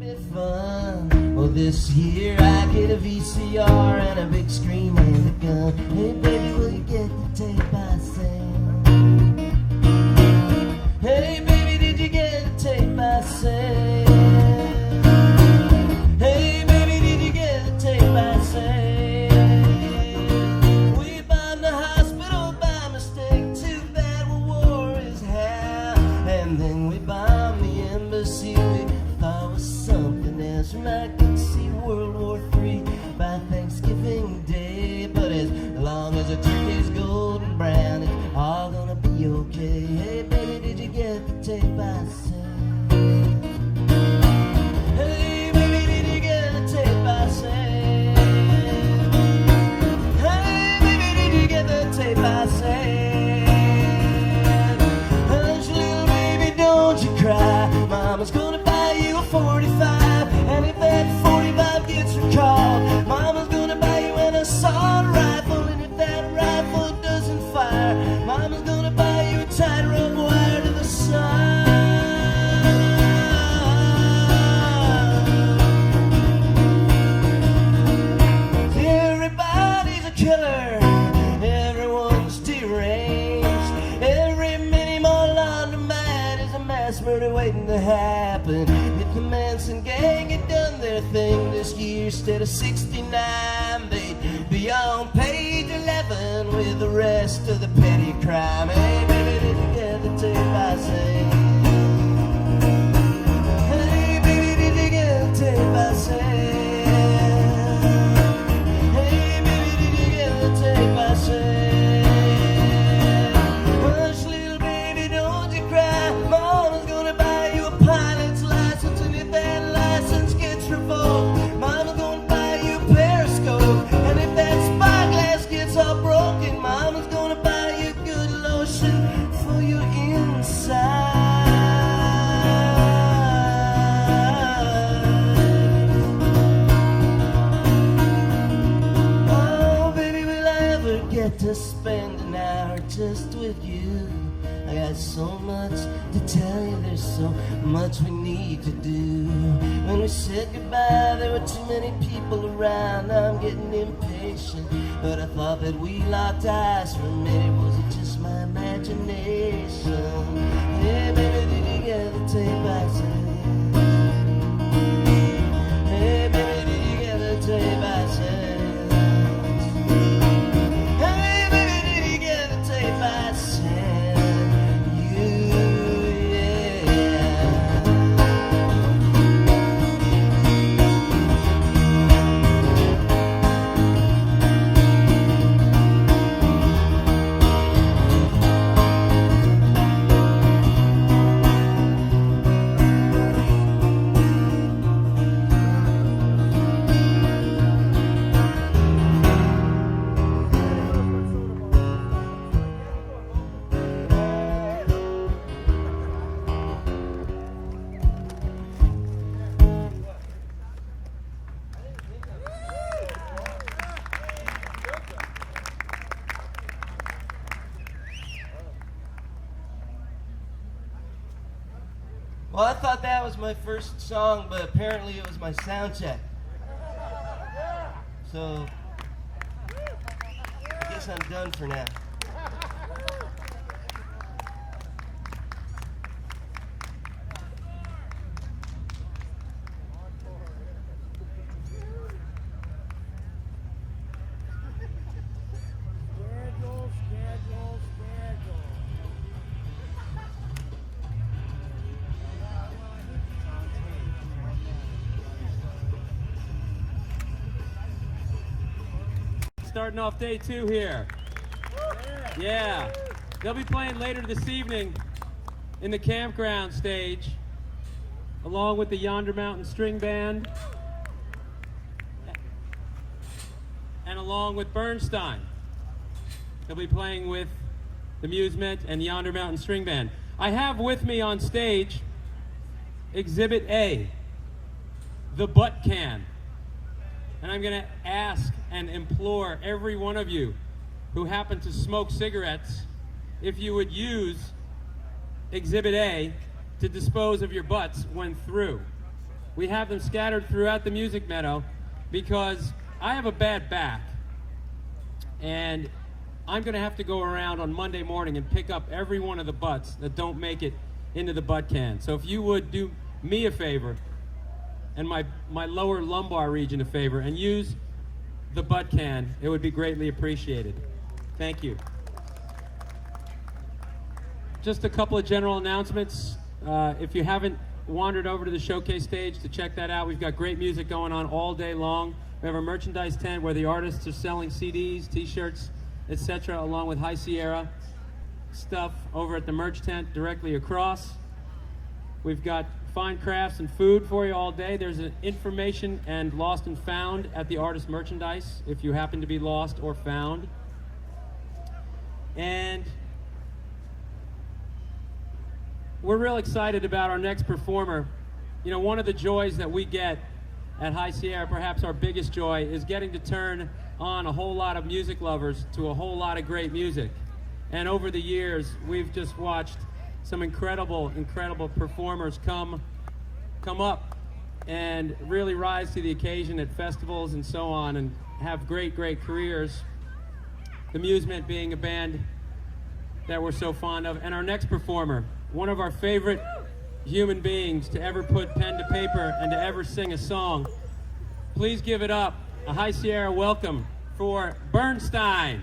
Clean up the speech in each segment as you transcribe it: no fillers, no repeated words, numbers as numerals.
Fun. Well, this year I get a VCR and a big screen and a gun. Hey, baby, will you get the tape I sang? Hey, baby, did you get the tape I sang? Hey, baby, did you get the tape I sang? We bombed the hospital by mistake. Too bad war is hell. And then we bombed the embassy. Thought was something else. We might get to see World War III by Thanksgiving Day. But as long as the turkey's golden brown, it's all gonna be okay. Hey, baby, did you get the tape I sang? Hey, baby, did you get the tape I sang? Hey, baby, did you get the tape I sang? Hush, little baby, don't you cry. Mama's gonna 45, and if that 45 gets recalled, Mama's gonna buy you an assault rifle, and if that rifle doesn't fire, Mama's gonna buy you a tightrope wire to the sun. Everybody's a killer, everyone's deranged, every mini-mall laundromat is a mass murder waiting to happen. The Manson gang had done their thing this year. Instead of 69, they'd be on page 11 with the rest of the petty crime. Hey, baby, did you get the tape I sang? Hey, baby, did you get the tape I sang? Hey, baby, did you get the tape I sang? Hush, little baby, don't you cry. Mama's gonna buy you a pilot's license, and if that license gets revoked, Mama's gonna buy you a periscope, and if that spyglass gets all broken, Mama's gonna buy you good lotion for your inside. Oh, baby, will I ever get to spend an hour just with you? I got so much to tell you, there's so much we need to do. When we said goodbye, there were too many people around. I'm getting impatient, but I thought that we locked eyes for a minute. Was it just my imagination? Hey, baby, did you get the tape I sang? Hey, baby, did you get the tape I sang? Hey, baby, did you get the tape I sang? Well, I thought that was my first song, but apparently it was my soundcheck. So, I guess I'm done for now. Starting off day 2 here. Yeah. They'll be playing later this evening in the campground stage, along with the Yonder Mountain String Band, and along with Bernstein. They'll be playing with the Musement and Yonder Mountain String Band. I have with me on stage Exhibit A, the butt can. And I'm going to ask and implore every one of you who happen to smoke cigarettes if you would use Exhibit A to dispose of your butts when through. We have them scattered throughout the music meadow because I have a bad back. And I'm going to have to go around on Monday morning and pick up every one of the butts that don't make it into the butt can. So if you would do me a favor and my lower lumbar region a favor and use the butt can, it would be greatly appreciated. Thank you. Just a couple of general announcements. If you haven't wandered over to the showcase stage to check that out, we've got great music going on all day long. We have a merchandise tent where the artists are selling CDs, t-shirts, etc., along with High Sierra stuff over at the merch tent directly across. We've got fine crafts and food for you all day. There's an information and lost and found at the artist merchandise if you happen to be lost or found. And we're real excited about our next performer. You know, one of the joys that we get at High Sierra, perhaps our biggest joy, is getting to turn on a whole lot of music lovers to a whole lot of great music. And over the years, we've just watched some incredible performers come up and really rise to the occasion at festivals and so on and have great careers. The Amusement being a band that we're so fond of. And our next performer, one of our favorite human beings to ever put pen to paper and to ever sing a song. Please give it up, a High Sierra welcome for Bernstein.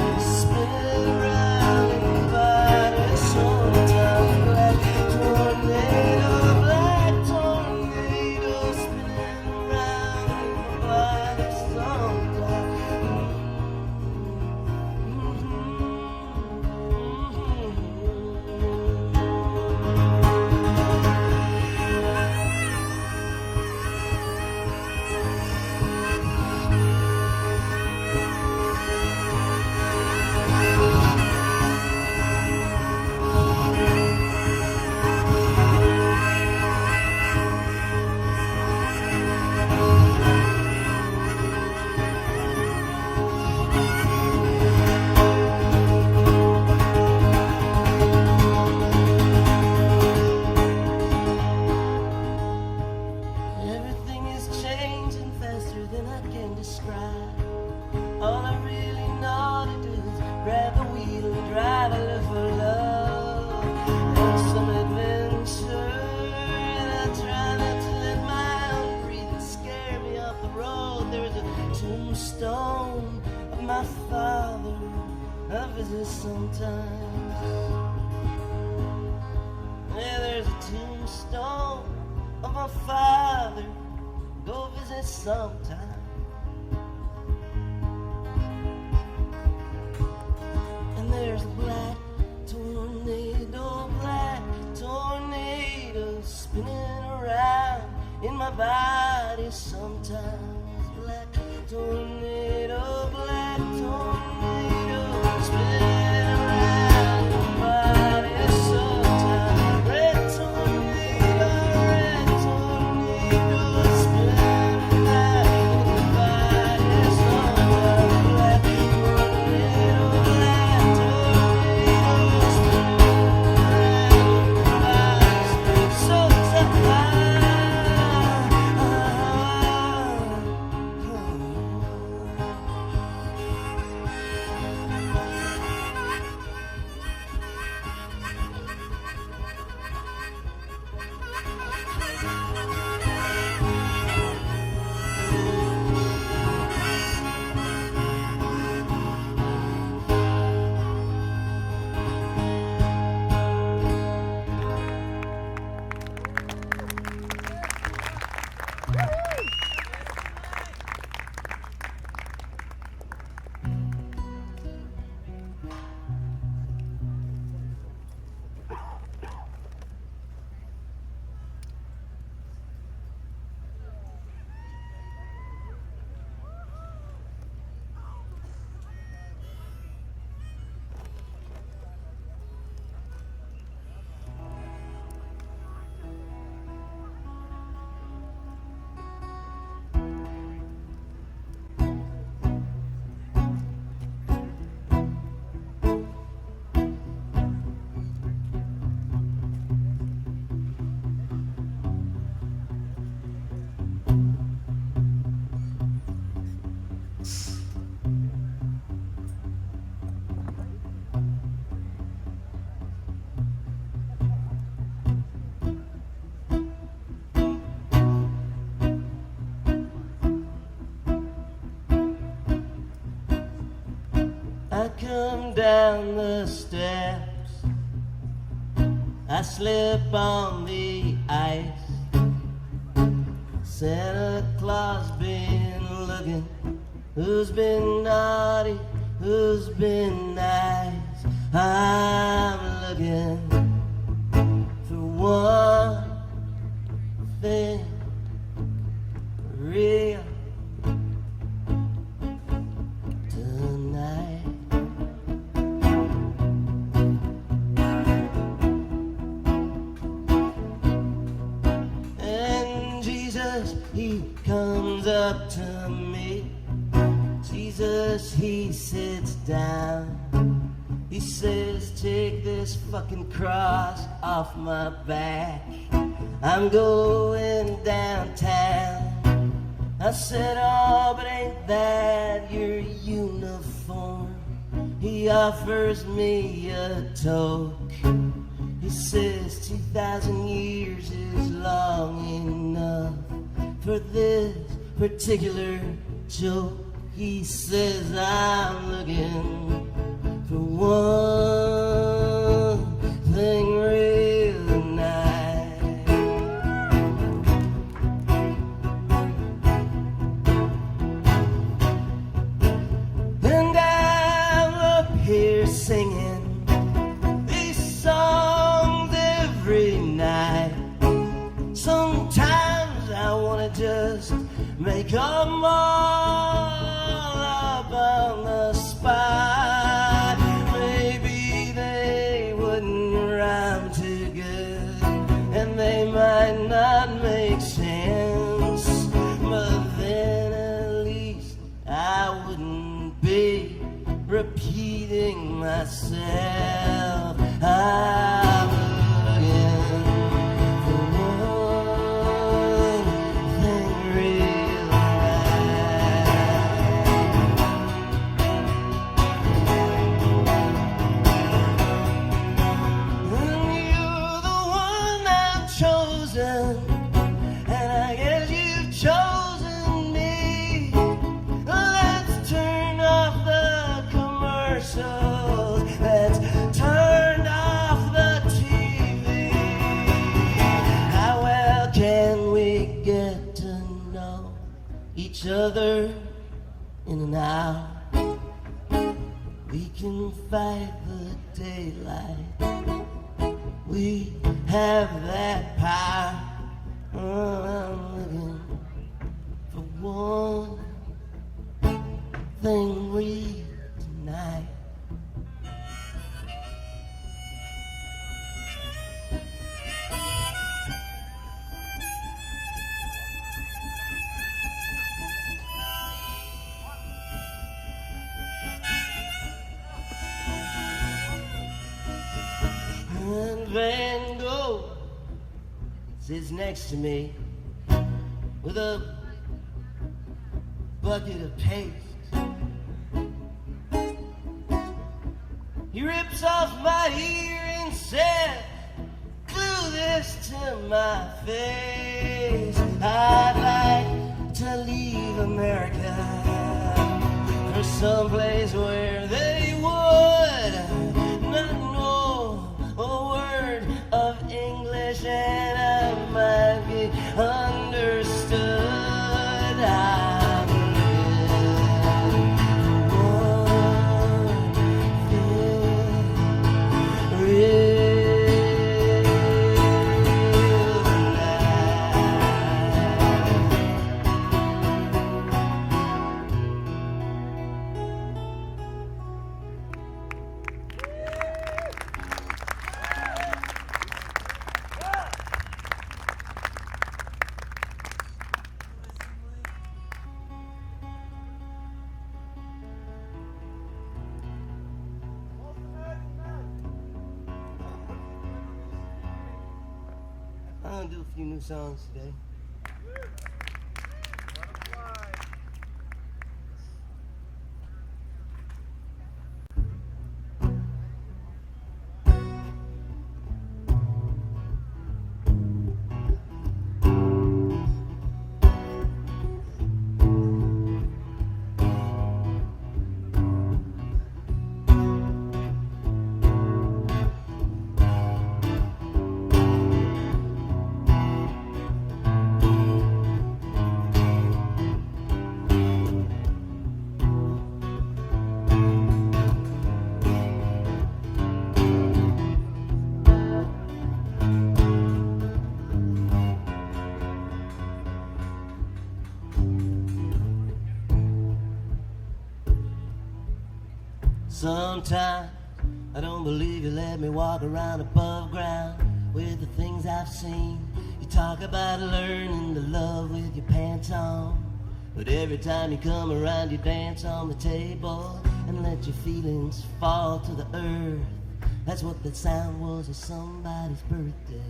Around sometimes. Yeah, there's a tombstone of my father. Go visit sometime. And there's a black tornado spinning around in my body sometimes. Black tornado spinning around in my body sometimes. Red tornado spinning around in my body sometimes. Black tornado I come down the steps, I slip on the ice. Santa Claus been looking, who's been naughty, who's been nice. I'm looking for one thing real tonight. And Jesus, he comes up to me. Jesus, he sits down. He says, take this fucking cross off my back. I'm going downtown. I said, oh, but ain't that your uniform? He offers me a toke. He says 2,000 years is long enough for this particular joke. He says, I'm looking for one thing real tonight. And I'm up here singing these songs every night. Sometimes I wanna just make them all up on the spot. Maybe they wouldn't rhyme too good, and they might not make sense, but then at least I wouldn't be repeating myself. I'm looking for one thing real right. other in an hour. We can fight the daylight. We have that power. I'm looking for one thing real tonight. And Van Gogh sits next to me with a bucket of paste. He rips off my ear and said, glue this to my face. I'd like to leave America for someplace where they would not know a word of English, and I might be understood. I'm looking for one thing real I'm gonna do a few new songs today. Sometimes I don't believe you let me walk around above ground with the things I've seen. You talk about learning to love with your pants on, but every time you come around you dance on the table and let your feelings fall to the earth. That's what that sound was of somebody's birthday.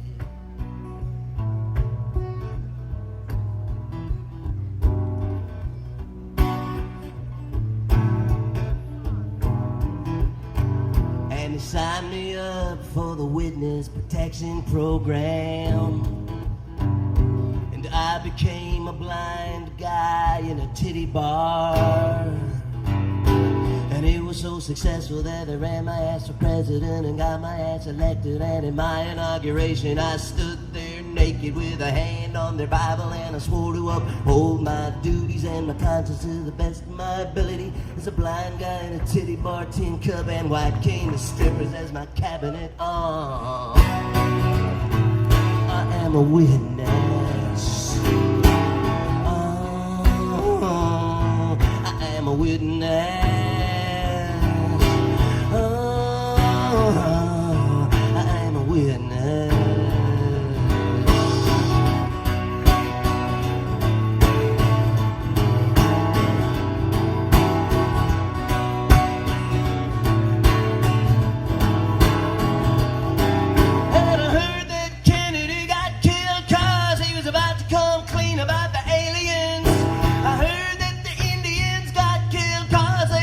And he signed me up for the witness protection program, and I became a blind guy in a titty bar. And it was so successful that they ran my ass for president and got my ass elected. And in my inauguration I stood there naked with a hand on their Bible, and I swore to uphold my duties and my conscience to the best of my ability as a blind guy in a titty bar, tin cup, and white cane, the strippers as my cabinet. I am a witness. I am a witness. I am a witness. And I heard that Kennedy got killed 'cause he was about to come clean about the aliens. I heard that the Indians got killed 'cause they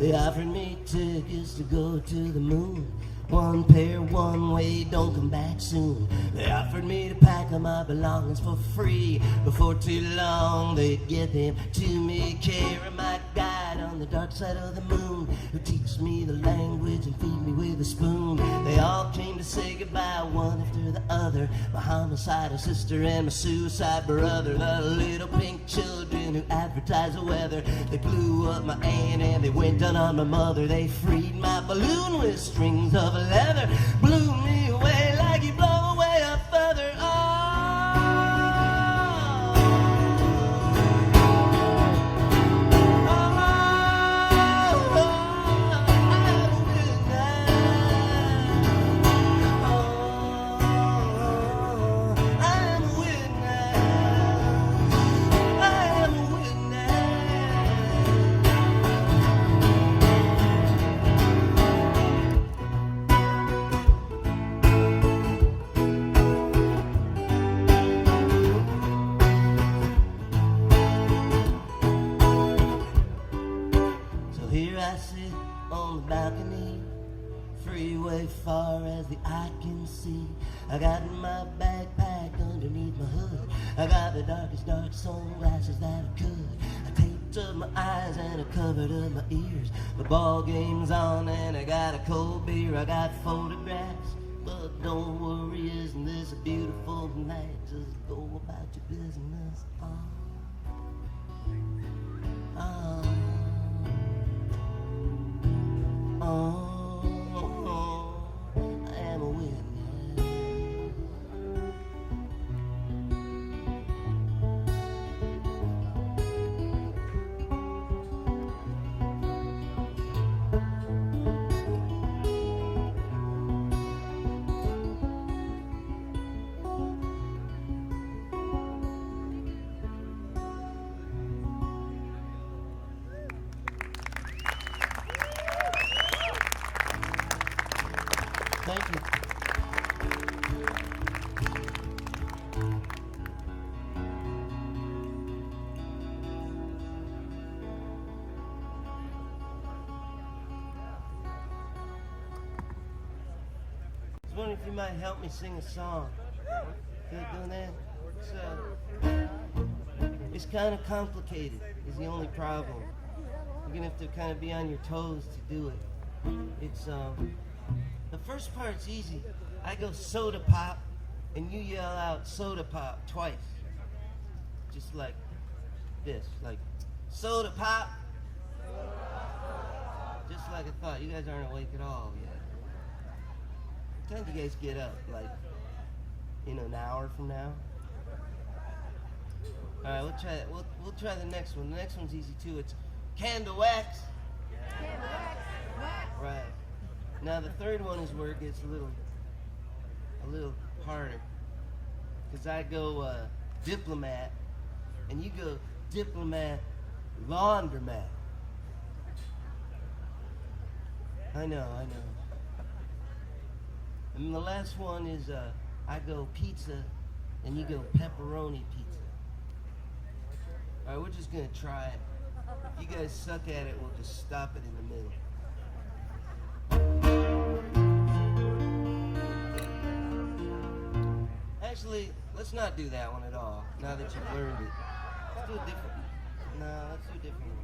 They offered me tickets to go to the moon. One pair, one way, don't come back soon. They offered me to pack up my belongings for free. Before too long, they'd get them to me. Carry my guide on the dark side of the moon, who teach me the language and feed me with a spoon. They all came to say goodbye, one after the other. My homicidal sister and my suicide brother. The little pink children who advertise the weather. They blew up my aunt and they went down on my mother. They freed my balloon with strings of leather, blew me away like you blow away a feather. Oh, far as the eye can see. I got my backpack underneath my hood. I got the darkest dark sunglasses that I could. I taped up my eyes and I covered up my ears. The ball game's on and I got a cold beer. I got photographs, but don't worry, isn't this a beautiful night? Just go about your business. I am a witness. Thank you. I was wondering if you might help me sing a song. Feel like doing that? It's kind of complicated, is the only problem. You're gonna have to kind of be on your toes to do it. It's the first part's easy. I go soda pop, and you yell out soda pop twice. Just like this, like soda pop. Just like I thought. You guys aren't awake at all yet. What time do you guys get up? Like, an hour from now? All right, we'll try it. We'll try the next one. The next one's easy too. It's candle wax. Candle wax. Right. Now the third one is where it gets a little harder, because I go diplomat, and you go diplomat laundromat. I know. And the last one is I go pizza, and you go pepperoni pizza. All right, we're just gonna try it. If you guys suck at it, we'll just stop it in the middle. Actually, let's not do that one at all, now that you've learned it. Let's do a different one. No, let's do a different one.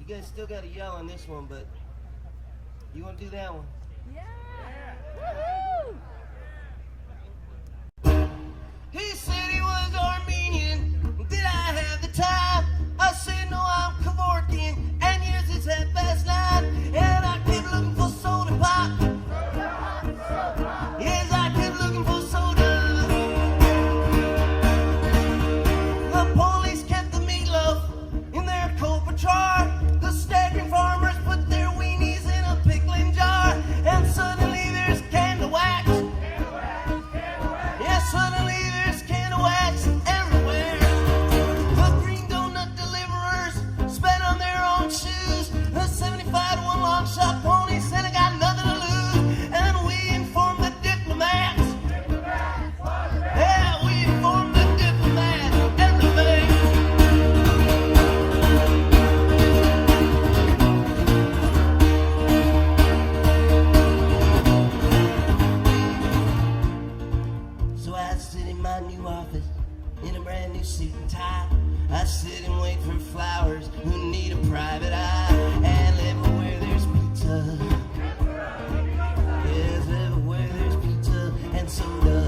You guys still gotta yell on this one, but you wanna do that one? Yeah! Woohoo! He said he was Armenian. Did I have the time? I said no, I'm Kevorkian, and yours is at past 9. And I kept looking for soda pop. Yes, I kept looking for soda. The police kept the meatloaf in their coat jar. The staggering farmers put their weenies in a pickling jar. And suddenly there's candle sit and wait for flowers who need a private eye. And everywhere there's pizza. Yes, everywhere there's pizza and soda.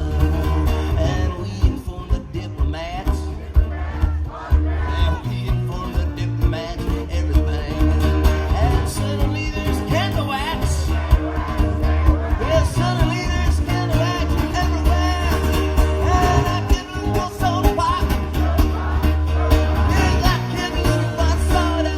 And we inform the diplomats. And we inform the diplomats everything. And suddenly there's candle wax. Yes, suddenly there's candle wax everywhere. And I give a little soda pop. Yes, I give a little hot soda.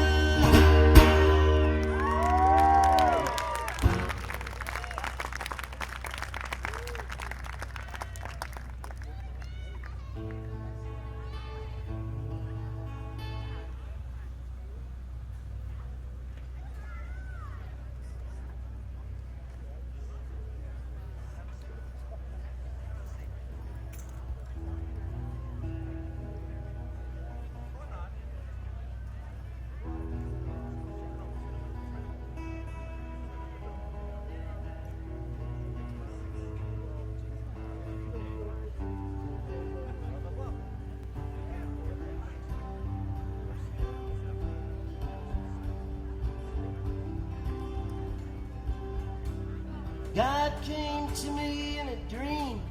God came to me in a dream.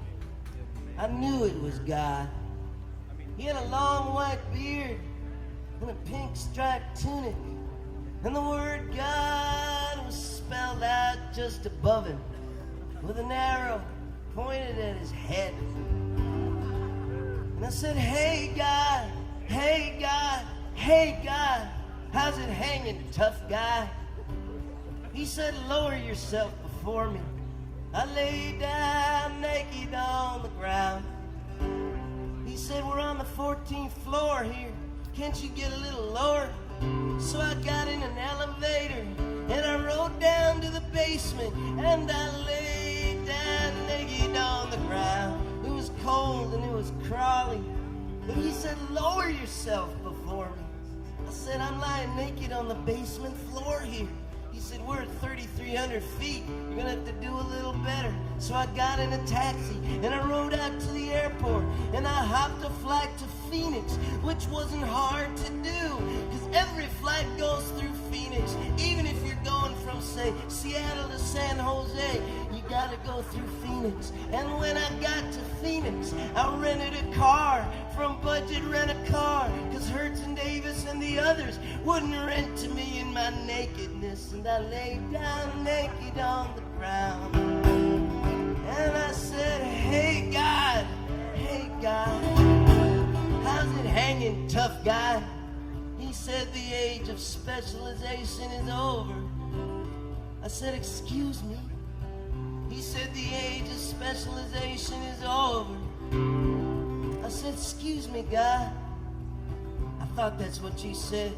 I knew it was God. He had a long white beard and a pink striped tunic. And the word God was spelled out just above him with an arrow pointed at his head. And I said, hey God, hey God, hey God, how's it hanging, tough guy? He said, lower yourself before me. I lay down naked on the ground. He said, we're on the 14th floor here. Can't you get a little lower? So I got in an elevator and I rode down to the basement and I lay down naked on the ground. It was cold and it was crawling. But he said, lower yourself before me. I said, I'm lying naked on the basement floor here. He said, we're at 3,300 feet. You're going to have to do a little better. So I got in a taxi and I rode out to the airport and I hopped a flight to Phoenix, which wasn't hard to do because every flight goes through Phoenix. Even if you're going from, say, Seattle to San Jose, you got to go through Phoenix. And when I got to Phoenix, I rented a car from Budget Rent-A-Car because Hertz and Davis and the others wouldn't rent to me in my nakedness. And I lay down naked on the ground. And I said, hey God, how's it hanging, tough guy? He said, the age of specialization is over. I said, excuse me? He said, the age of specialization is over. I said, excuse me, God. I thought that's what you said.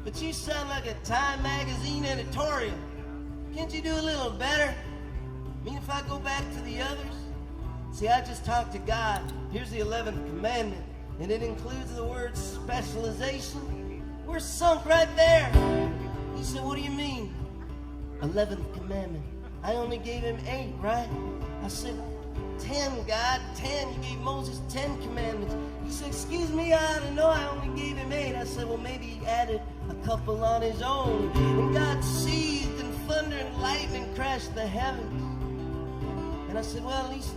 But you sound like a Time magazine editorial. Can't you do a little better? I mean, if I go back to the others? See, I just talked to God. Here's the 11th commandment, and it includes the word specialization. We're sunk right there. He said, what do you mean? 11th commandment. I only gave him 8, right? I said, 10, God, 10. You gave Moses 10 commandments. He said, excuse me, I don't know, I only gave him 8. I said, well, maybe he added a couple on his own. And God seethed and thunder and lightning crashed the heavens. And I said, well, at least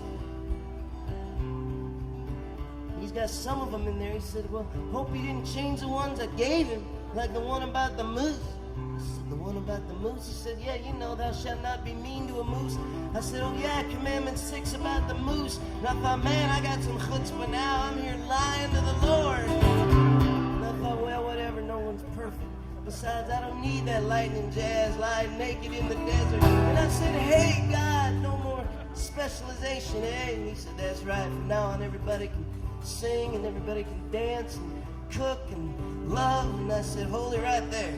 he's got some of them in there. He said, well, hope he didn't change the ones I gave him, like the one about the moose. I said, the one about the moose? He said, yeah, you know, thou shalt not be mean to a moose. I said, oh yeah, commandment 6 about the moose. And I thought, man, I got some chutzpah now. I'm here lying to the Lord. And I thought, well, whatever, no one's perfect. Besides, I don't need that lightning jazz lying naked in the desert. And I said, hey, God, no more specialization, eh? And he said, that's right. From now on, everybody can sing and everybody can dance and cook and love. And I said, hold it right there.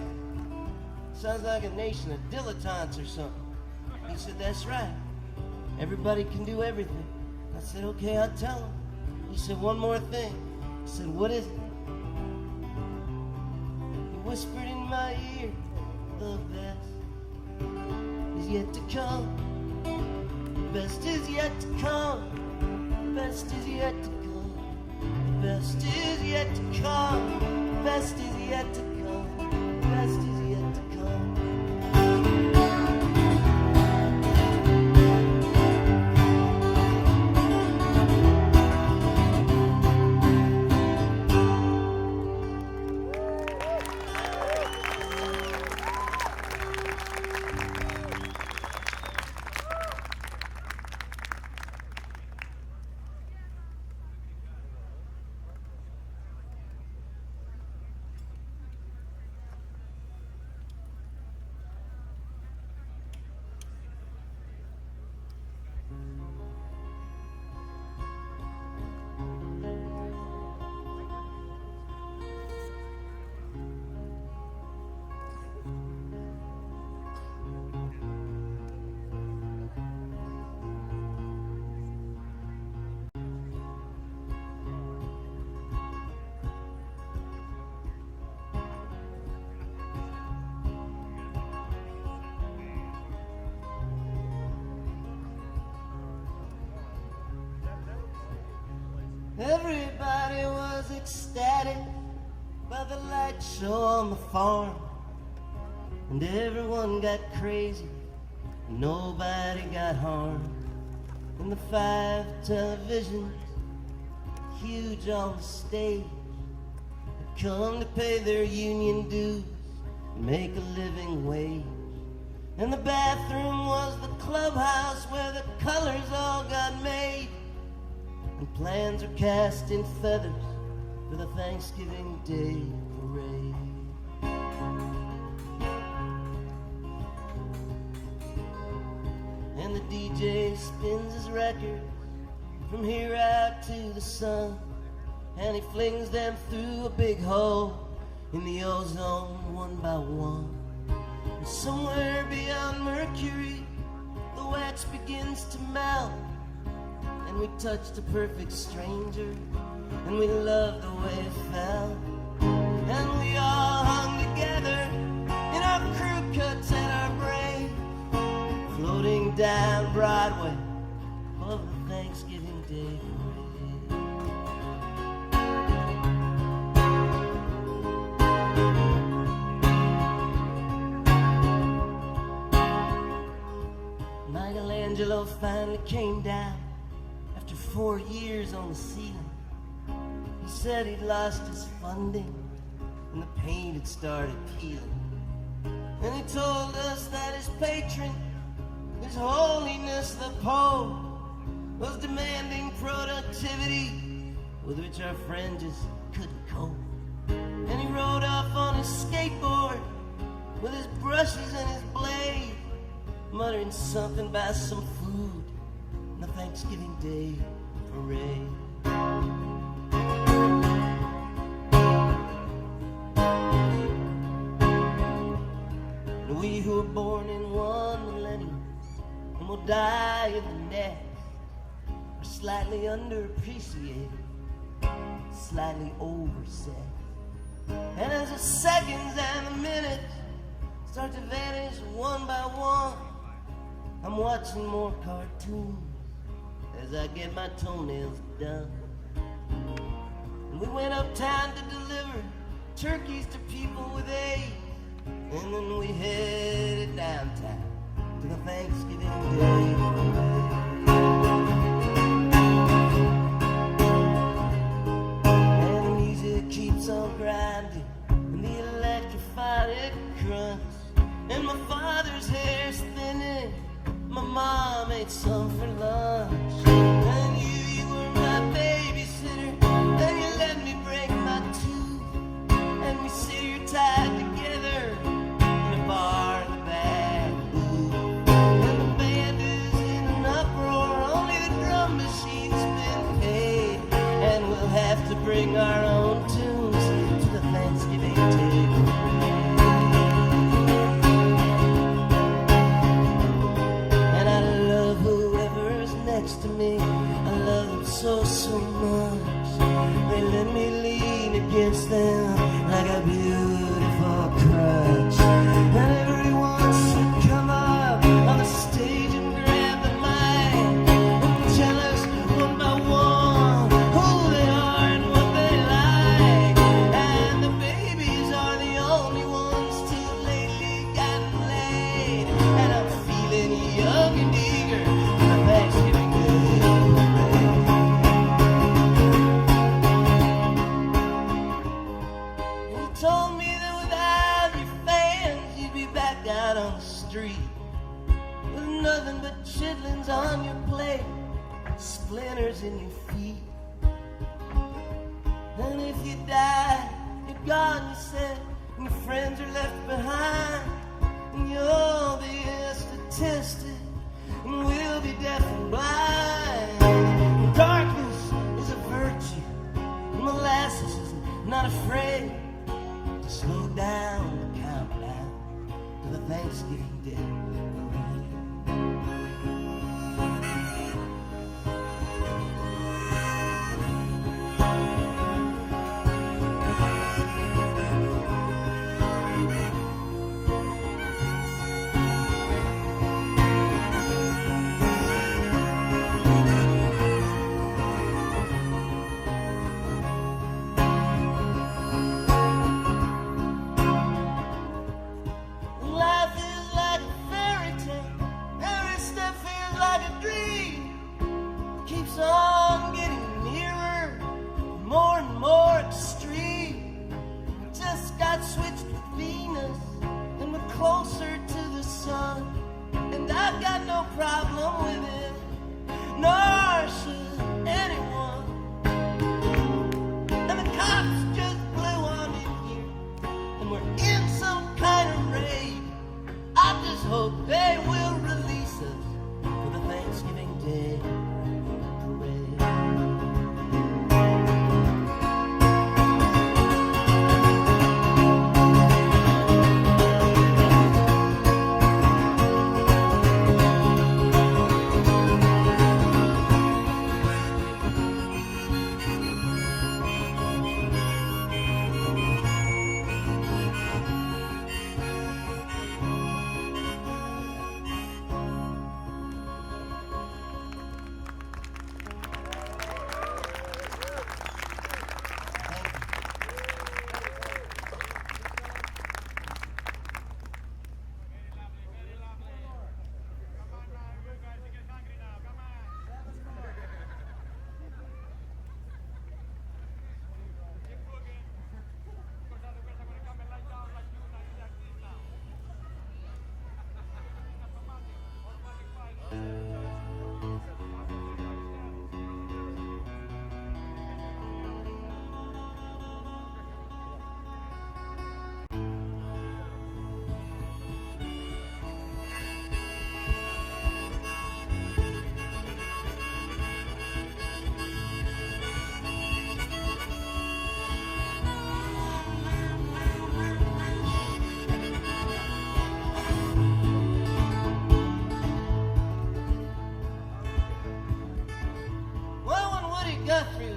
Sounds like a nation of dilettantes or something. He said, that's right. Everybody can do everything. I said, okay, I'll tell him. He said, one more thing. I said, what is it? He whispered in my ear, the best is yet to come. The best is yet to come. The best is yet to come. The best is yet to come. The Everybody was ecstatic by the light show on the farm, and everyone got crazy, and nobody got harmed. And the 5 televisions, huge on the stage, had come to pay their union dues and make a living wage. And the bathroom was the clubhouse where the colors all got made, and plans are cast in feathers for the Thanksgiving Day parade. And the DJ spins his record from here out to the sun, and he flings them through a big hole in the ozone one by one. And somewhere beyond Mercury, the wax begins to melt, and we touched a perfect stranger, and we loved the way it felt. And we all hung together in our crew cuts and our braids, floating down Broadway of the Thanksgiving Day parade. Michelangelo finally came down after 4 years on the ceiling. He said he'd lost his funding and the paint had started peeling. And he told us that his patron, His Holiness the Pope, was demanding productivity with which our friend just couldn't cope. And he rode off on his skateboard with his brushes and his blade, muttering something about some food in the Thanksgiving Day parade. And we who were born in one millennium and will die in the next are slightly underappreciated, slightly overset. And as the seconds and the minutes start to vanish one by one, I'm watching more cartoons as I get my toenails done. And we went uptown to deliver turkeys to people with AIDS, and then we headed downtown to the Thanksgiving Day parade. And the music keeps on grinding, and the electrified crunch, and my father's hair's thinning. My mom ate some for lunch. And you were my babysitter, and you let me break my tooth, and we sit here tied together in a bar in the back booth. And the band is in an uproar, only the drum machine's been paid, and we'll have to bring our own tunes to the Thanksgiving Day parade. Next to me, I love them so, so much. They let me lean against them like a beautiful crutch. And everyone should come up on the stage and grab the mic and tell us one by one who they are and what they like. And the babies are the only ones too lately gotten laid. And I'm feeling young and eager for the Thanksgiving. Told me that without your fans you'd be back out on the street with nothing but chitlins on your plate, splinters in your feet. And if you die, you're gone, you said, and your friends are left behind, and you'll be a statistic, and we'll be deaf and blind. And darkness is a virtue, and molasses is not afraid to slow down the countdown to the Thanksgiving Day parade. got switched with Venus, and we're closer to the sun. And I've got no problem with it, nor should anyone. And the cops just blew on in here, and we're in some kind of raid. I just hope they will release us for the Thanksgiving Day parade.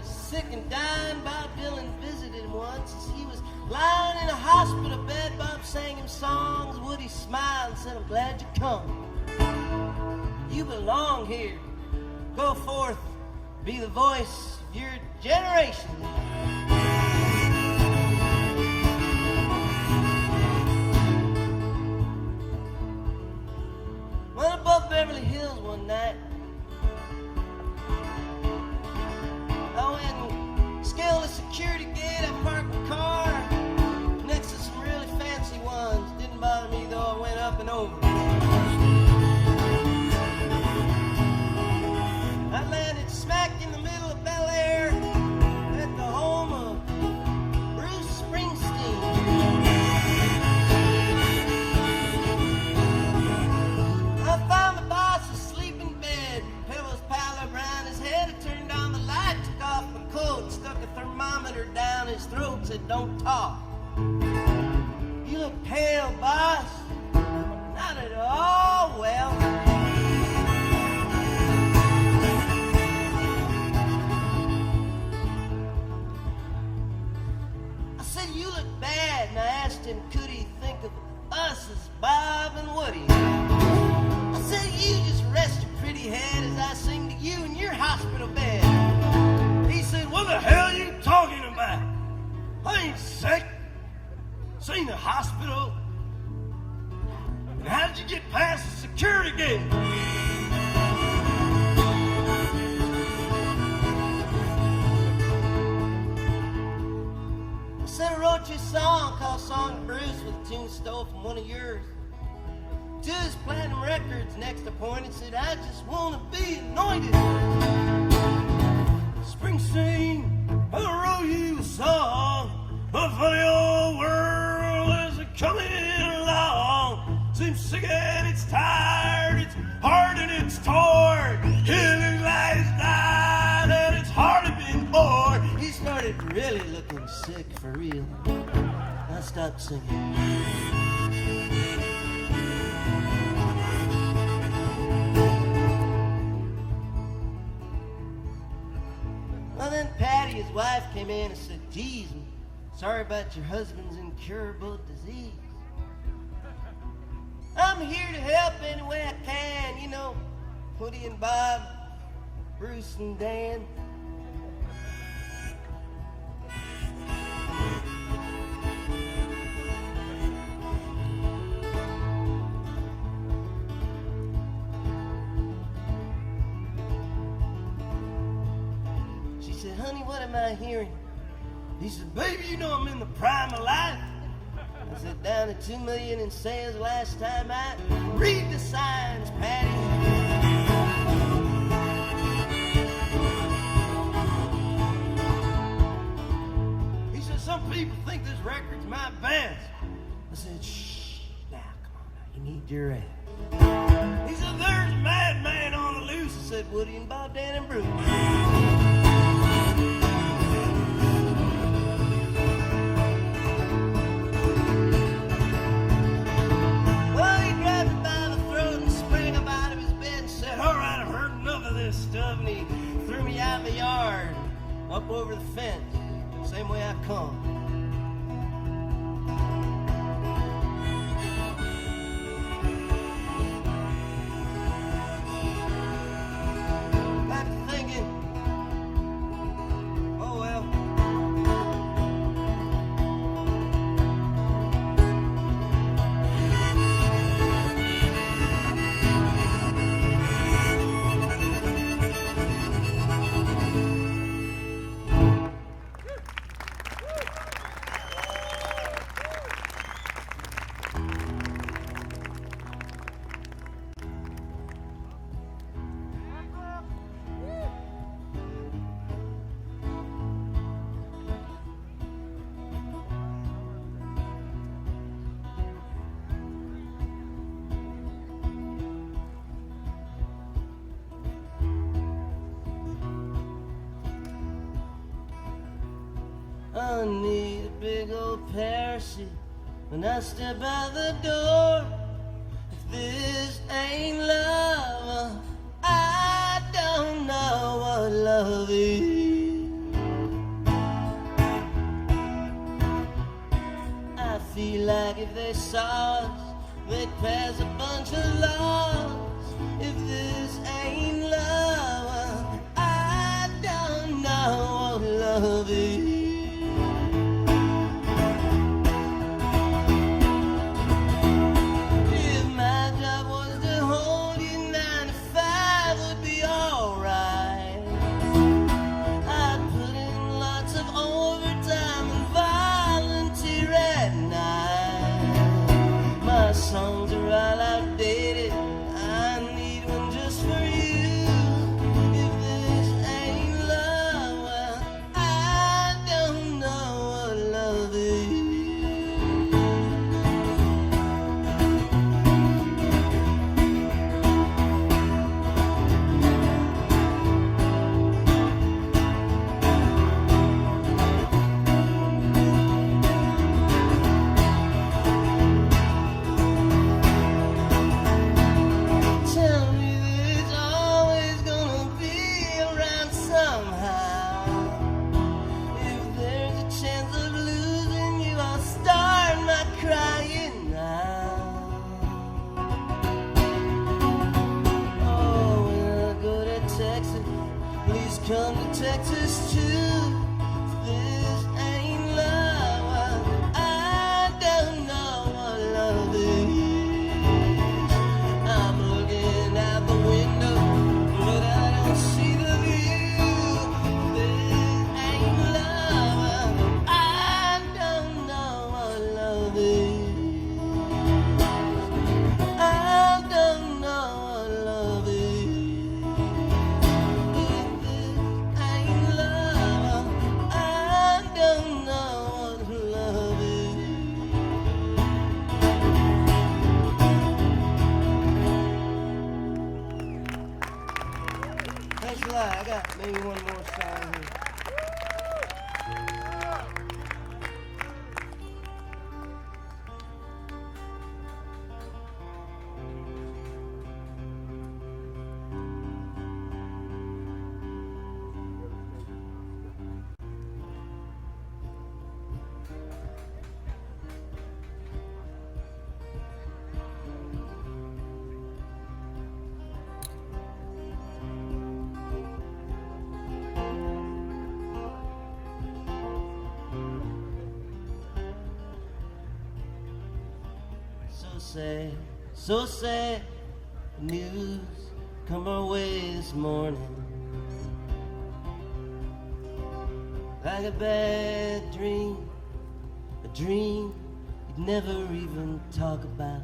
Sick and dying, Bob Dylan visited him once as he was lying in a hospital bed. Bob sang him songs. Woody smiled and said, "I'm glad you come. You belong here. Go forth, be the voice of your generation." Well, above Beverly Hills one night, I went and scaled a security gate. I parked the car next to some really fancy ones. Didn't bother me though, I went up and over. I landed smack in the middle of Bel Air at the home of Bruce Springsteen. I found the boss asleep in bed, pillows piled up around his head. I turned on the light, took off my coat, stuck a thermometer down his throat, said, "Don't talk. You look pale, boss." "Not at all." "Well, I said, "You look bad." And I asked him, could he think of us as Bob and Woody. I said, "You just rest your pretty head as I sing to you in your hospital bed." He said, "What the hell are you talking about? I ain't sick. This ain't a hospital. And how did you get past the security gate?" I said, "I wrote you a song called Song to Bruce with a tune stole from one of yours. To his platinum records next appointed, said, I just want to be anointed. Springsteen, I wrote you a song. A funny old world is coming along. Seems sick and it's tired, it's hard and it's torn. Healing lies died and it's hardly been born. He started really looking sick for real. I stopped singing. Well, then Patty, his wife, came in and said, "Geez, I'm sorry about your husband's incurable disease. I'm here to help any way I can, you know, Woody and Bob, Bruce and Dan." She said, "Honey, what am I hearing?" He said, "Baby, you know I'm in the prime of life. down to 2 million in sales last time I read the signs, Patty. He said, some people think this record's my best. I said, shh, now, come on now, you need your rest. He said, there's a madman on the loose. I said, Woody and Bob, Dan and Bruce. Well, he grabbed me by the throat and sprang up out of his bed and said, all right, I've heard enough of this stuff. And he threw me out of the yard, up over the fence, same way I come. I need a big old parachute when I step out the door. If this ain't love, I don't know what love is. I feel like if they saw us, they'd pass a bunch of laws. If this ain't love, I don't know what love is. Songs are all outdated. I need one just for you. If this ain't love, well, I don't know what love is. Come to Texas too. This ain't love. I don't know what love is. I'm looking out the window, but I don't see the view. This ain't love. I don't know what love is. I don't know what love is. Thanks a lot. I got maybe one more song here. So sad, news come our way this morning. Like a bad dream, a dream you never even talk about.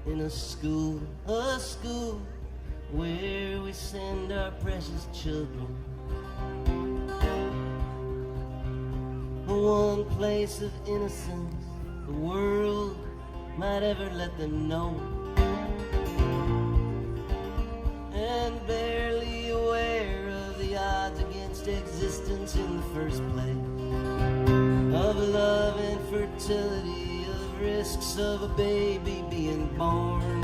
In a school where we send our precious children. One place of innocence the world might ever let them know. And barely aware of the odds against existence in the first place, of love and fertility, of risks of a baby being born,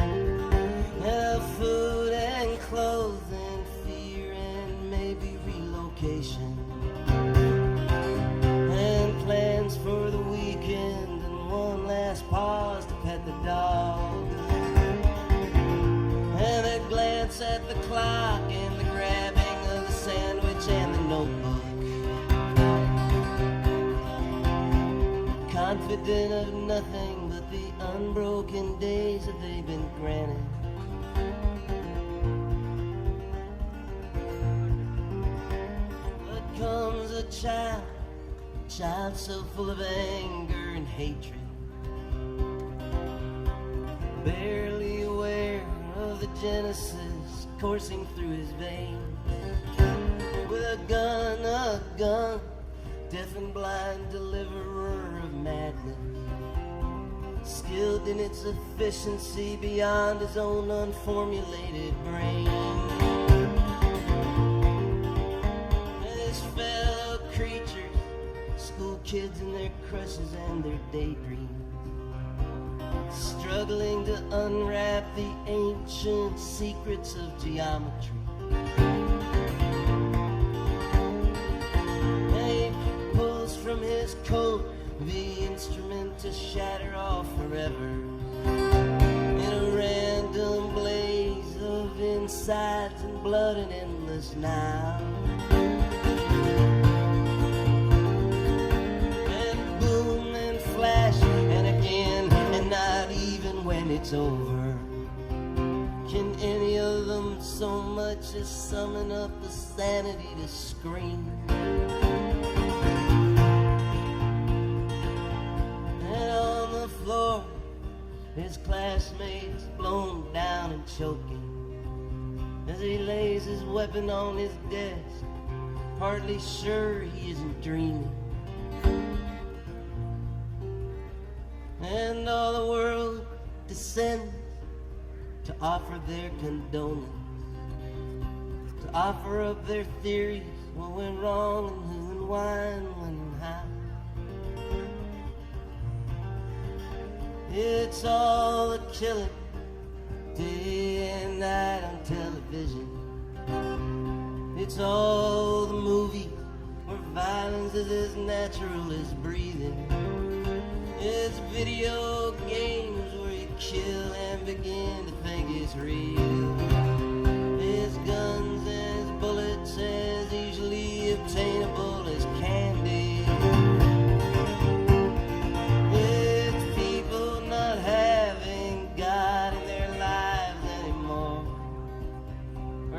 of food and clothes and fear and maybe relocation, and plans for the weekend and one last pause to pet the dog, and a glance at the clock and the grabbing of the sandwich and the notebook. Confident of nothing but the unbroken days that they've been granted. But comes a child so full of anger and hatred, barely aware of the genesis coursing through his veins. With a gun, deaf and blind deliverer of madness, skilled in its efficiency beyond his own unformulated brain. And his fellow creatures, school kids and their crushes and their daydreams, struggling to unwrap the ancient secrets of geometry. From his coat, the instrument to shatter off forever in a random blaze of insides and blood and endless now. And boom and flash and again, and not even when it's over can any of them so much as summon up the sanity to scream. Floor, his classmates blown down and choking as he lays his weapon on his desk, hardly sure he isn't dreaming. And all the world descends to offer their condolence, to offer up their theories, what went wrong and who and why and when and how. It's all the killing, day and night on television. It's all the movies where violence is as natural as breathing. It's video games where you kill and begin to think it's real. It's guns and it's bullets as easily obtainable as candy.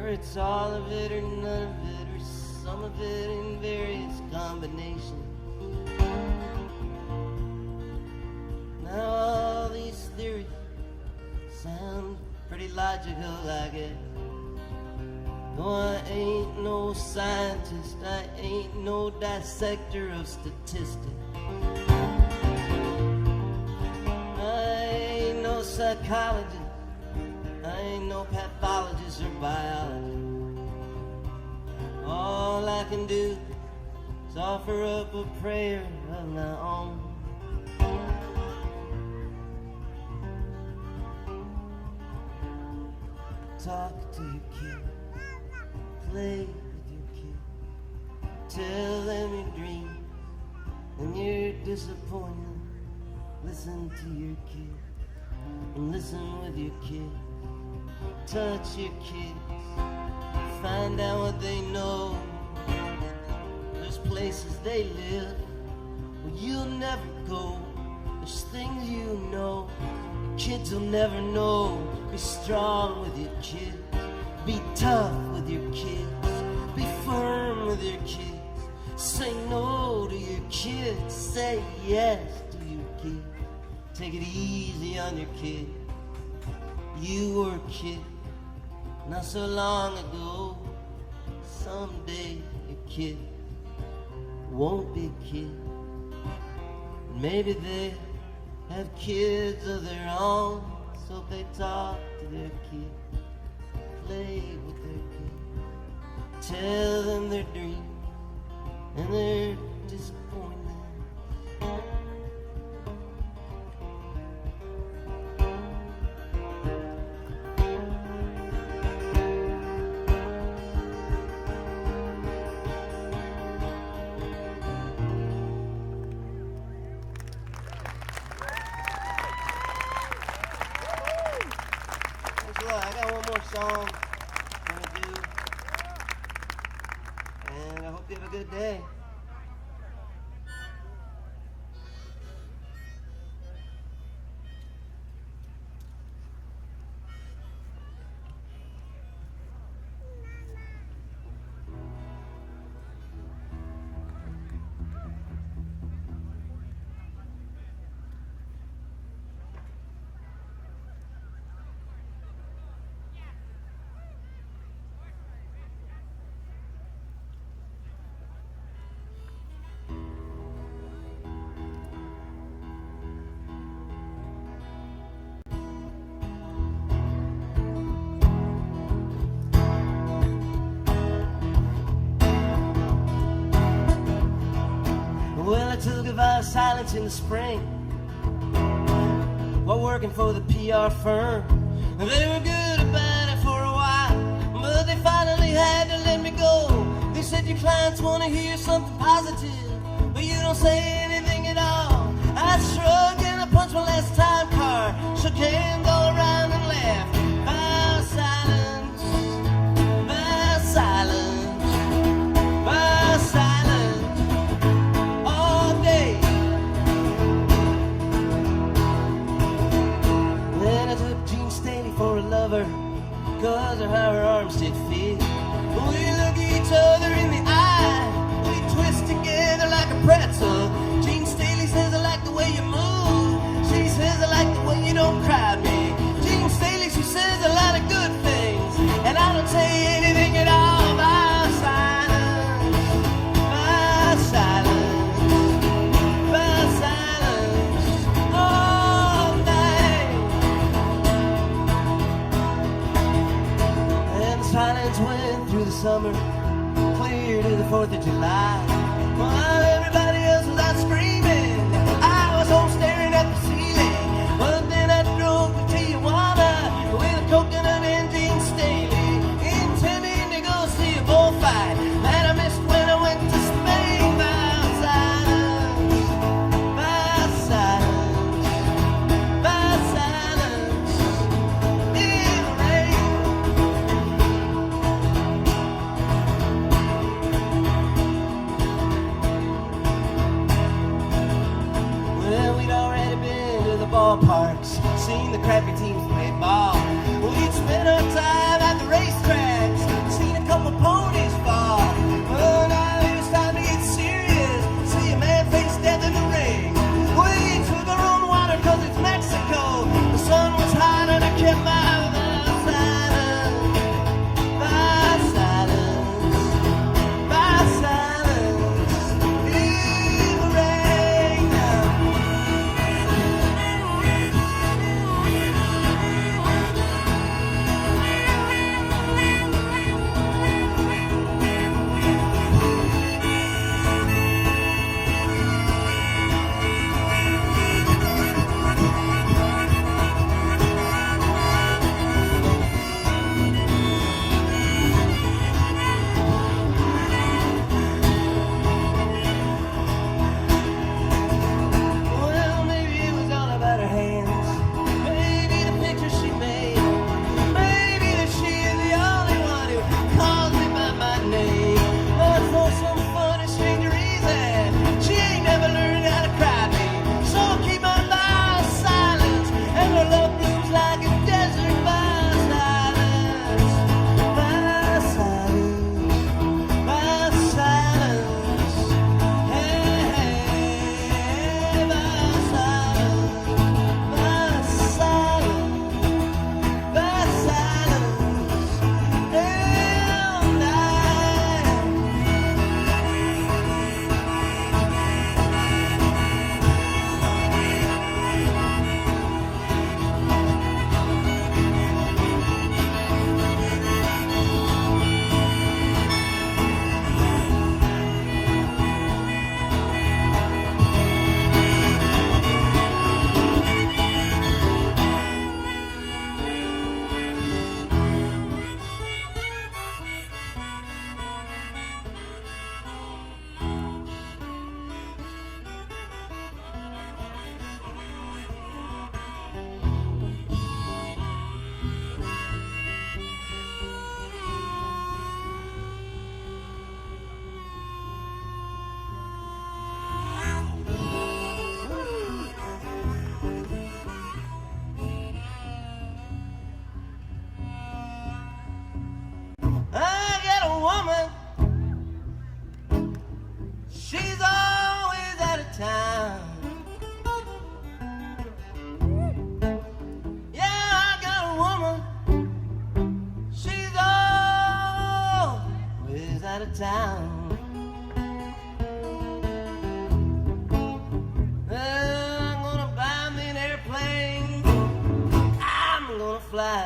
It's all of it or none of it, or some of it in various combinations. Now all these theories sound pretty logical, I guess. No, I ain't no scientist, I ain't no dissector of statistics. I ain't no psychologist, I ain't no pathologist or biologist. All I can do is offer up a prayer of my own. Talk to your kid, play with your kid, tell them your dreams and your disappointment. Listen to your kid and listen with your kid. Touch your kids, find out what they know. There's places they live where you'll never go. There's things you know your kids will never know. Be strong with your kids, be tough with your kids, be firm with your kids. Say no to your kids. say yes to your kid. Take it easy on your kid. You were a kid not so long ago. Someday your kid won't be a kid. Maybe they have kids of their own, so they talk to their kid, play with their kid, tell them their dreams and their disappointments. I got one more song I'm gonna do, and I hope you have a good day. Well, I took a vow of silence in the spring while working for the PR firm. They were good about it for a while, but they finally had to let me go. They said your clients want to hear something positive, but you don't say anything at all. I shrugged and I punched my last time card, shook hands all around and laughed. Vow of silence, vow of silence, vow of silence. All day. Then I took Jean Staley for a lover, cause of how her arms did fit. We look each other in the eye, we twist together like a pretzel. Jean Staley says I like the way you move, she says I like the way you don't crowd me. Jean Staley, she says a lot of good things, and I don't say anything at all. By silence, by silence, by silence, all night. And the silence went through the summer, clear to the 4th of July. While everybody else was out screaming, I was home staring at the ceiling. But then I drove to Tijuana with a coconut and Jean Staley, intending to go see a bullfight that I missed when I went to Spain. By silence, by silence, by silence, in the rain. Well, we'd already been to the ballparks, seen the crappy teams play ball. We'd spent our time at the racetracks, seen a couple ponies fall. Well, now it was time to get serious, see a man face death in the ring. We took our own water cause it's Mexico, the sun was hot and I kept my vow of silence. By silence, by silence, in the rain now.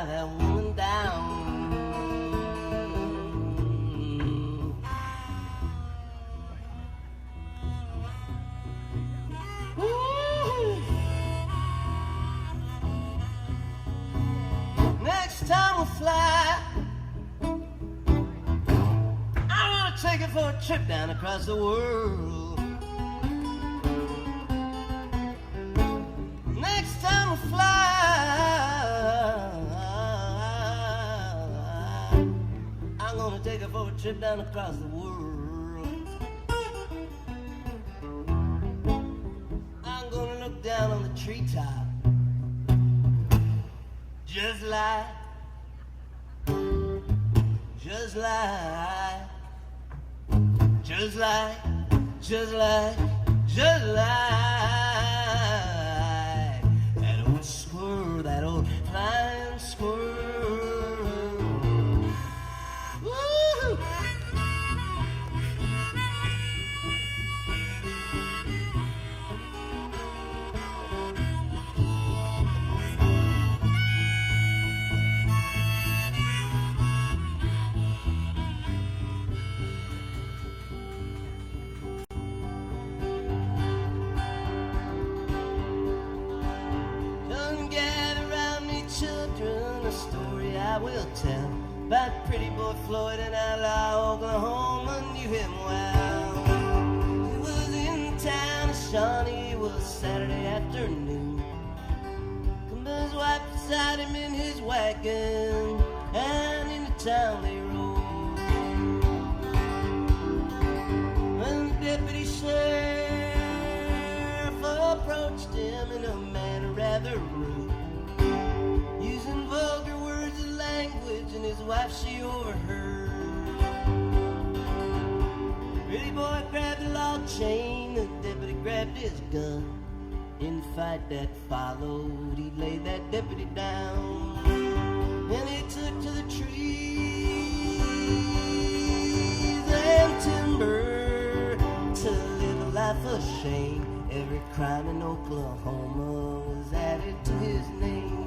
tie that woman down. Next time we'll fly, I wanna take it for a trip down across the world. Next time we'll fly, I'm gonna take it for a trip down across the world. I'm gonna look down on the treetop, just like, just like, just like, just like, just like that old squirrel, that old flying squirrel. Woo! Children, a story I will tell about pretty Boy Floyd in outlaw Oklahoma. Knew him well. He was in town of Shawnee. It was Saturday afternoon. Come his wife beside him in his wagon, and into town they rode. When the deputy sheriff approached him in a manner rather rude, using vulgar words and language, and his wife she overheard. Pretty boy grabbed the log chain, the deputy grabbed his gun. In the fight that followed, he laid that deputy down, and he took to the trees and timber to live a life of shame. Every crime in Oklahoma was added to his name.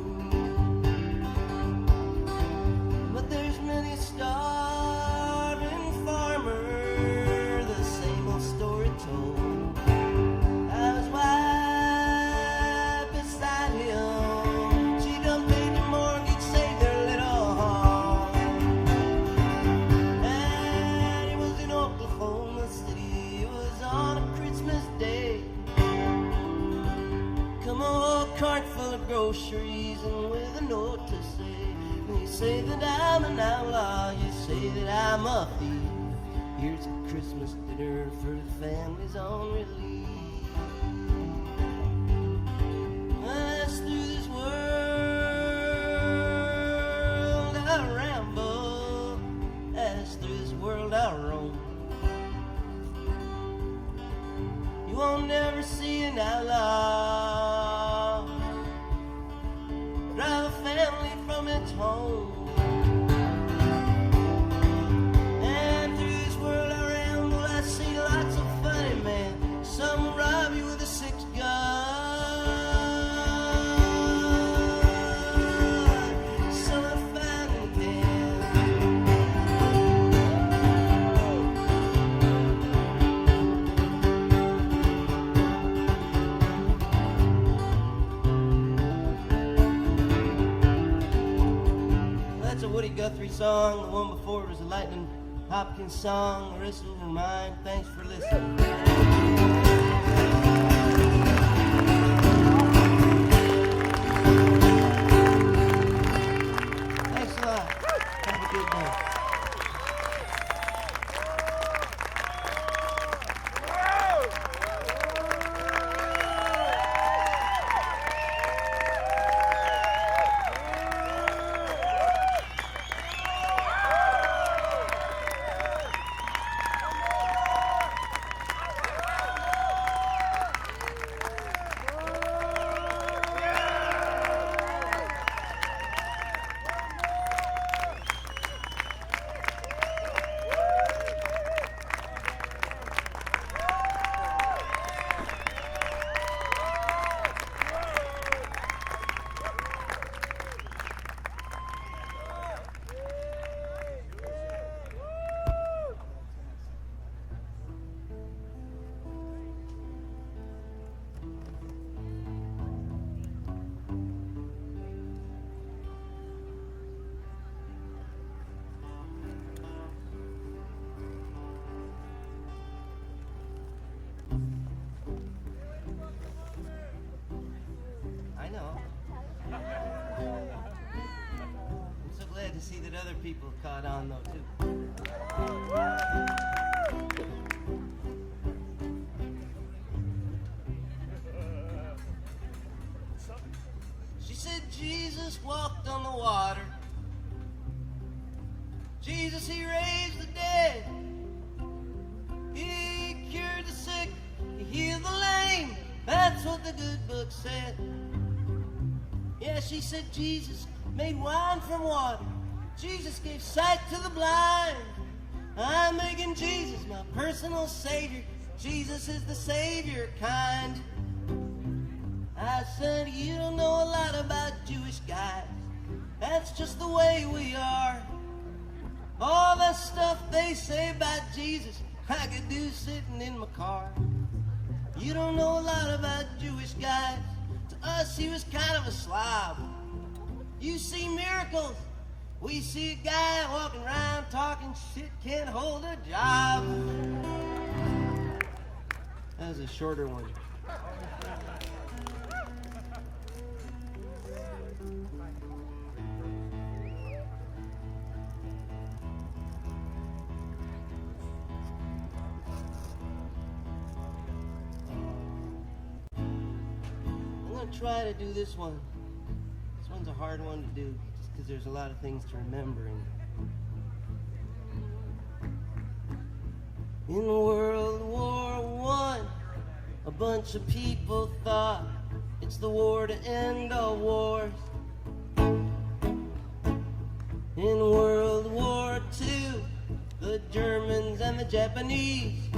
There's many starving farmer, the same old story told. How his wife beside him, she done paid the mortgage, saved their little home. And he was in Oklahoma City, it was on a Christmas day. Come a whole cart full of groceries and with a note to say, you say that I'm an outlaw, you say that I'm a thief. Here's a Christmas dinner for the families on relief. As through this world I ramble, as through this world I roam, you won't never see an outlaw drive a family from its home. And through this world I ramble, I see lots of funny men. Some will rob you with a 6-gun, some a fountain pen. That's a Woody Guthrie song. The one before it was a Lightning Hopkins song. The rest of them are mine. Thanks for listening. Thanks a lot. Have a good day. that other people caught on though too. She said Jesus walked on the water. Jesus, he raised the dead. He cured the sick. He healed the lame. That's what the good book said. Yeah, she said Jesus made wine from water. Jesus gave sight to the blind. I'm making Jesus my personal savior. Jesus is the savior kind. I said, you don't know a lot about Jewish guys. That's just the way we are. All the stuff they say about Jesus, I could do sitting in my car. You don't know a lot about Jewish guys. To us, he was kind of a slob. You see miracles. We see a guy walking around talking shit, can't hold a job. That was a shorter one. I'm gonna try to do this one. This one's a hard one to do just because there's a lot of things to remember in it. In World War I, a bunch of people thought it's the war to end all wars. In World War II, the Germans and the Japanese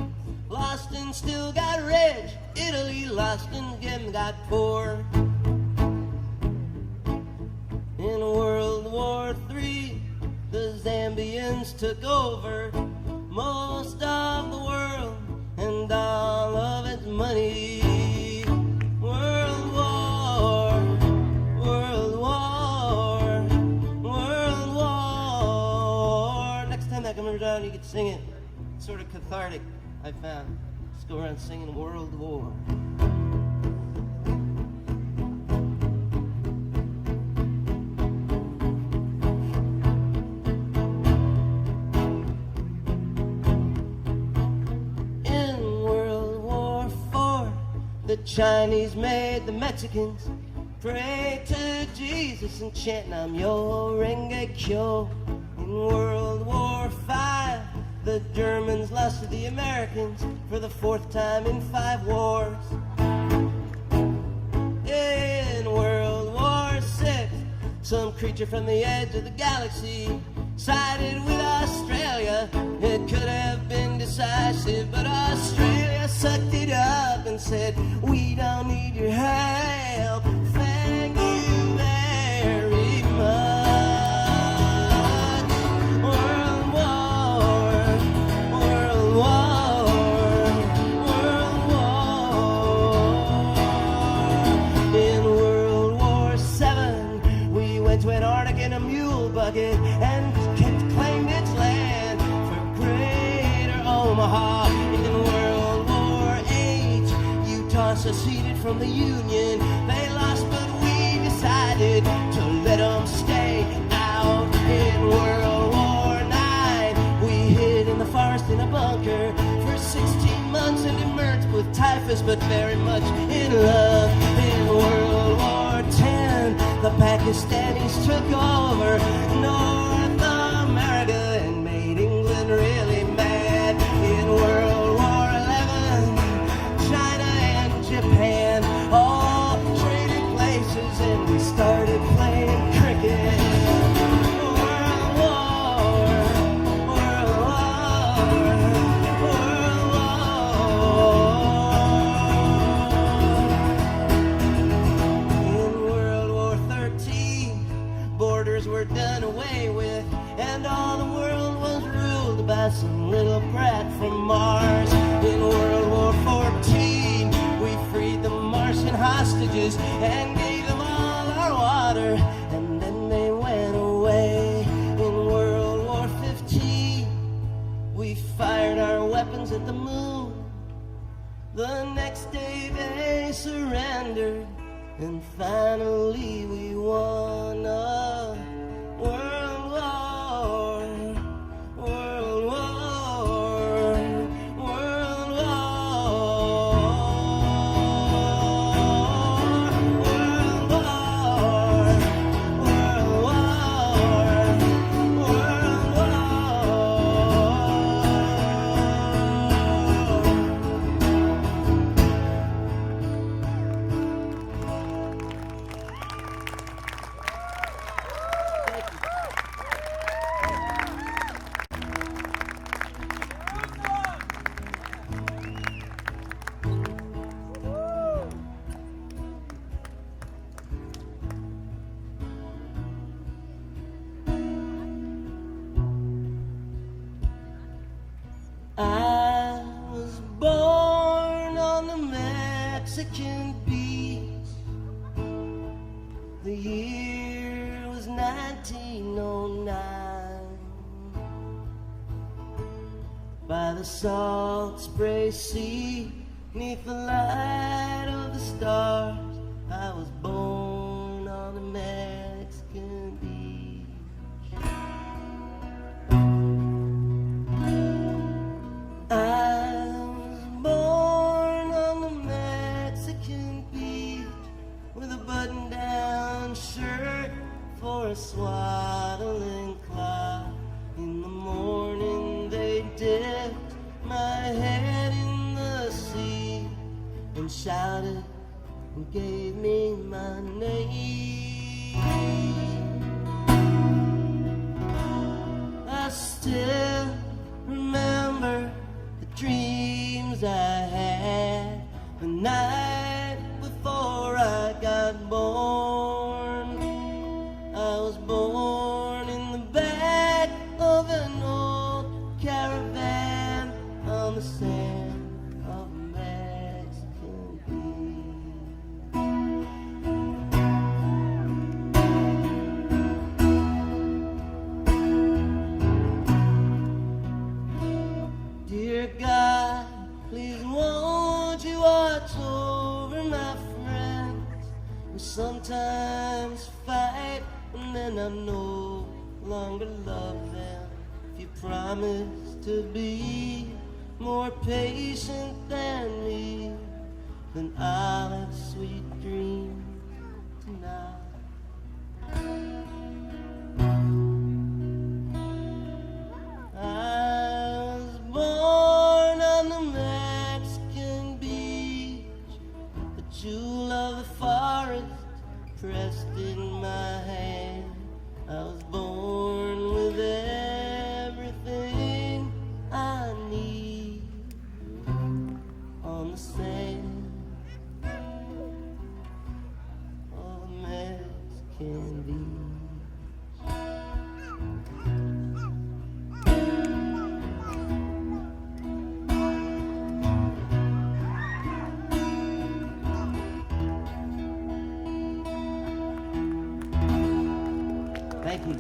lost and still got rich. Italy lost and again got poor. In World War III, the Zambians took over most of the world and all of its money. World War, World War, World War. Next time that comes around, you can sing it. It's sort of cathartic, I found. Just go around singing World War. The Chinese made the Mexicans pray to Jesus and chant Nam-myo Renge Kyo. In World War V, the Germans lost to the Americans for the 4th time in 5 wars. In World War VI, some creature from the edge of the galaxy sided with Australia. It could have been decisive, but Australia sucked it up and said, we don't need your help. Thank you very much. World War, World War, World War. In World War VII, we went to Antarctica in a mule bucket and claimed its land for Greater Omaha. In World War VIII, Utah seceded from the Union. They lost, but we decided to let them stay out. In World War IX, we hid in the forest in a bunker for 16 months and emerged with typhus, but very much in love. In World War X, the Pakistanis took over North America and made England really mad. In World War XI, China and Japan all traded places and we started playing cricket. World War, World War, World War. In World War XIII, borders were done away with, and all the world was ruled by some little brat from Mars. In World War XIV, we freed the Martian hostages and gave them all our water, and then they went away. In World War XV, we fired our weapons at the moon. The next day they surrendered, and finally we won a World War. Mexican beach. The year was 1909. By the salt spray sea, 'neath the light of the stars, I was born on a Mexican beach. I was born on the Mexican beach with a button-down shirt for a swaddling cloud. In the morning they dipped my head in the sea and shouted and gave me my name. I still remember the dreams I had the night before I got born. I was born in the back of an old caravan on the sand of a Mexican beach. Dear God, please won't you watch over my friends who sometimes fight and then I no longer love them. If you promise to be more patient than me, then I'll have sweet dreams tonight. I was born on the Mexican beach, the jewel of the forest pressed in my hand. I was born with everything I need on the sand of a Mexican beach. Thank you.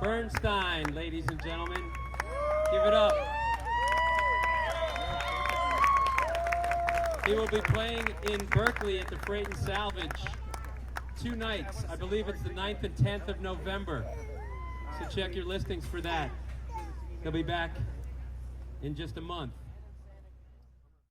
Bernstein, ladies and gentlemen. Give it up. He will be playing in Berkeley at the Freight and Salvage 2 nights. I believe it's the 9th and 10th of November. So check your listings for that. He'll be back in just a month.